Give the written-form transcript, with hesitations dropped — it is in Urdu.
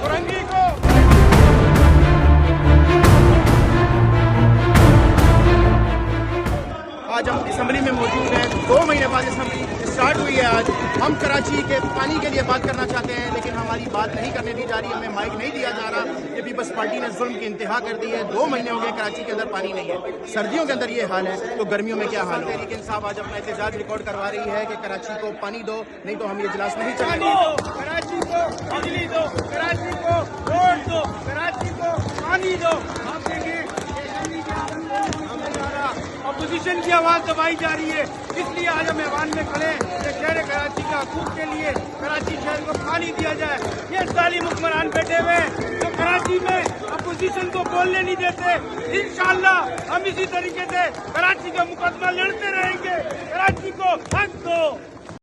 فرنگی کو آج ہم اسمبلی میں موجود ہیں، 2 مہینے بعد اسمبلی اسٹارٹ ہوئی ہے۔ آج ہم کراچی کے پانی کے لیے بات کرنا چاہتے ہیں، لیکن ہماری بات نہیں کرنے دی جا رہی، ہمیں مائک نہیں دیا جا رہا۔ یہ پیپلز پارٹی نے ظلم کی انتہا کر دی ہے۔ 2 مہینے ہو گئے کراچی کے اندر پانی نہیں ہے۔ سردیوں کے اندر یہ حال ہے تو گرمیوں میں کیا حال ہے؟ تحریک انصاف آج اپنا احتجاج ریکارڈ کروا رہی ہے کہ کراچی کو پانی دو، نہیں تو ہم یہ اجلاس نہیں چلیں گے۔ کراچی کو بجلی دو، کراچی کو روڈ دو، کراچی کو پانی دو۔ آپ دیکھیں اپوزیشن کی آواز دبائی جا رہی ہے، اس لیے آج ہم ایوان میں کھڑے ہیں کہ شہر کراچی کا حقوق کے لیے کراچی شہر کو پانی دیا جائے۔ یہ ظالم حکمران بیٹھے ہوئے جو کراچی میں اپوزیشن کو بولنے نہیں دیتے، انشاءاللہ ہم اسی طریقے سے کراچی کا مقدمہ لڑتے رہیں گے۔ کراچی کو حق دو۔